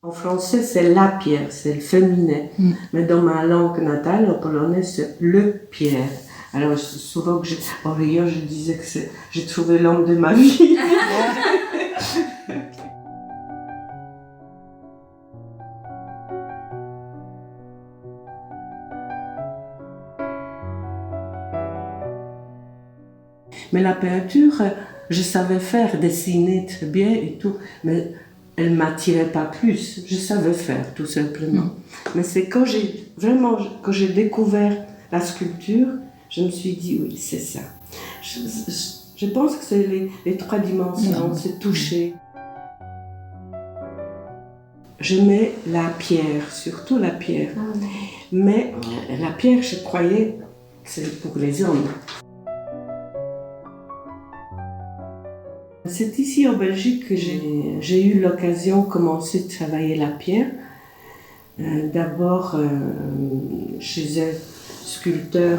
En français, c'est la pierre, c'est le féminin. Mais dans ma langue natale, en polonais, c'est le pierre. Alors, souvent que en riant, je disais que j'ai trouvé l'homme de ma vie. Mais la peinture, je savais faire, dessiner très bien et tout, mais elle ne m'attirait pas plus. Je savais faire, tout simplement. Mais c'est quand j'ai découvert la sculpture, je me suis dit, oui, c'est ça. Je pense que c'est les 3 dimensions, c'est toucher. J'aimais la pierre, surtout la pierre. Mais la pierre, je croyais que c'est pour les hommes. C'est ici en Belgique que j'ai eu l'occasion de commencer de travailler la pierre. D'abord chez un sculpteur,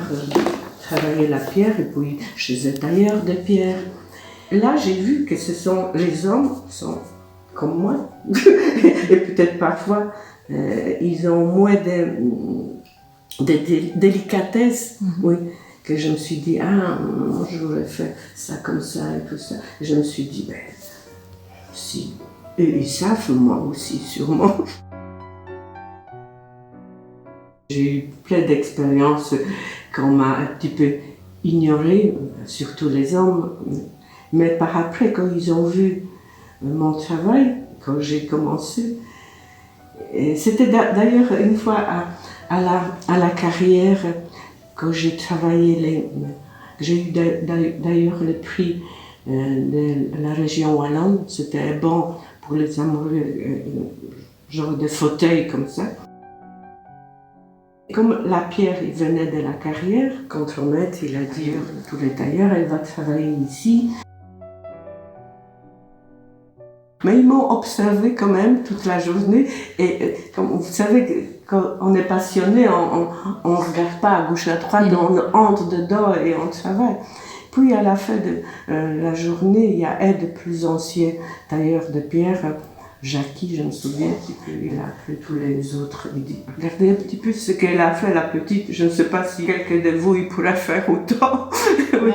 travailler la pierre, et puis chez un tailleur de pierre. Là, j'ai vu que les hommes sont comme moi, et peut-être parfois ils ont moins de délicatesse. Oui. Que je me suis dit, je voulais faire ça comme ça et tout ça. Et je me suis dit, si, ils savent, moi aussi, sûrement. J'ai eu plein d'expériences qu'on m'a un petit peu ignorées, surtout les hommes. Mais par après, quand ils ont vu mon travail, quand j'ai commencé, et c'était d'ailleurs une fois à la carrière, quand j'ai travaillé, j'ai eu d'ailleurs le prix de la région wallonne, c'était bon pour les amoureux, genre de fauteuil comme ça. Comme la pierre il venait de la carrière, contre-maître, il a dit à tous les tailleurs, elle va travailler ici. Mais ils m'ont observé quand même toute la journée et comme vous savez, quand on est passionné, on ne regarde pas à gauche à droite, on entre dedans et on travaille. Puis à la fin de la journée, il y a un des plus anciens tailleurs de pierre, Jackie, je me souviens, il a appelé tous les autres. Il dit, regardez un petit peu ce qu'elle a fait, la petite, je ne sais pas si quelqu'un de vous il pourrait faire autant. Oui.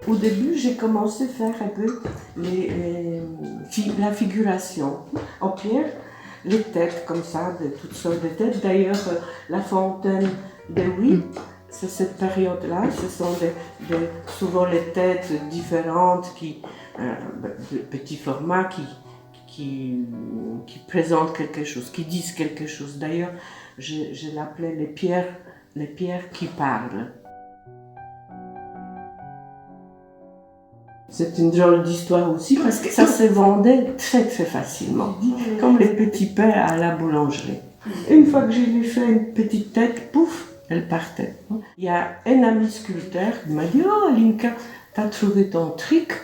Au début, j'ai commencé à faire un peu la figuration en pierre, les têtes comme ça, de toutes sortes de têtes. D'ailleurs, la fontaine de Huy, c'est cette période-là, ce sont souvent les têtes différentes, de petits formats qui présentent quelque chose, qui disent quelque chose. D'ailleurs, je l'appelais les pierres qui parlent. C'est une drôle d'histoire aussi parce que ça se vendait très très facilement, comme les petits pains à la boulangerie. Une fois que je lui ai fait une petite tête, pouf, elle partait. Il y a un ami sculpteur qui m'a dit, oh Alinka, t'as trouvé ton truc,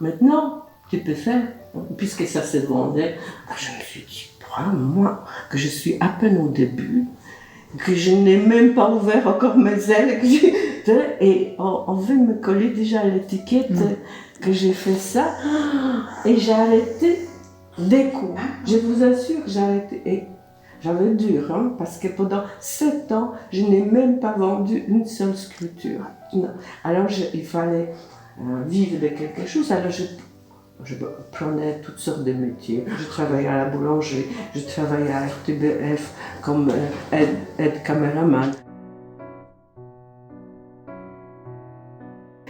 maintenant tu peux faire, puisque ça se vendait. Alors je me suis dit, moi, que je suis à peine au début, que je n'ai même pas ouvert encore mes ailes, et on veut me coller déjà l'étiquette que j'ai fait ça, et j'ai arrêté des coups. Je vous assure que j'ai arrêté, et j'avais dur, parce que pendant 7 ans, je n'ai même pas vendu une seule sculpture. Non. Alors il fallait vivre de quelque chose, alors je prenais toutes sortes de métiers. Je travaillais à la boulangerie, je travaillais à RTBF comme aide caméraman.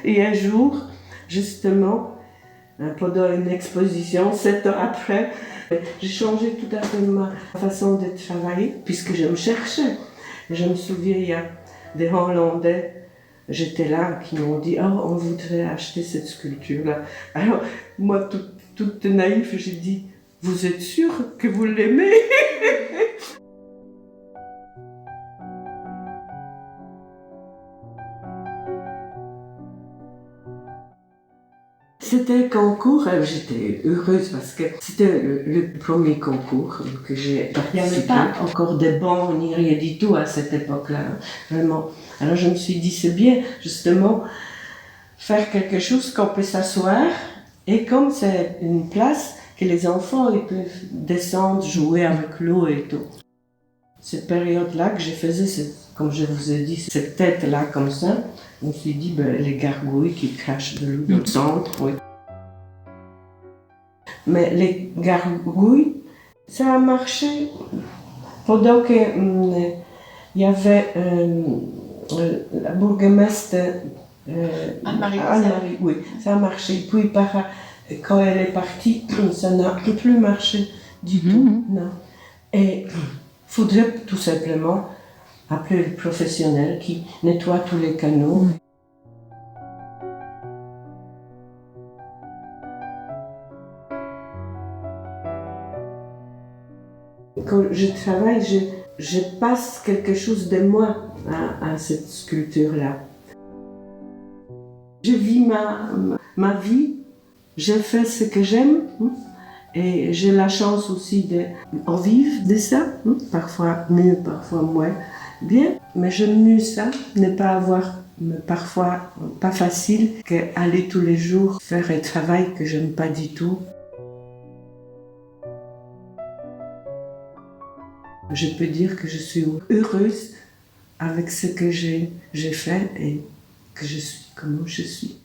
Et un jour, justement, pendant une exposition, 7 ans après, j'ai changé tout à fait ma façon de travailler, puisque je me cherchais. Je me souviens, il y a des Hollandais, j'étais là, qui m'ont dit « Oh, on voudrait acheter cette sculpture-là. » Alors, moi, toute naïve, j'ai dit « Vous êtes sûr que vous l'aimez ?» C'était un concours, j'étais heureuse parce que c'était le premier concours que j'ai participé. Il n'y avait pas encore de bancs ni rien du tout à cette époque-là, vraiment. Alors je me suis dit, c'est bien justement faire quelque chose qu'on peut s'asseoir Et comme c'est une place que les enfants ils peuvent descendre, jouer avec l'eau et tout. Cette période-là que je faisais, comme je vous ai dit, cette tête-là comme ça, je me suis dit, les gargouilles qui crachent de l'eau dans le centre. Oui. Mais les gargouilles, ça a marché pendant que il y avait la bourgmestre Anne-Marie, oui, ça a marché. Puis quand elle est partie, ça n'a plus marché du tout. Non. Et il faudrait tout simplement appeler le professionnel qui nettoie tous les canaux. Quand je travaille, je passe quelque chose de moi à cette sculpture-là. Je vis ma vie, je fais ce que j'aime et j'ai la chance aussi d'en vivre de ça, parfois mieux, parfois moins bien, mais j'aime mieux ça, ne pas avoir parfois pas facile qu'aller tous les jours faire un travail que j'aime pas du tout. Je peux dire que je suis heureuse avec ce que j'ai fait et que je suis comme je suis.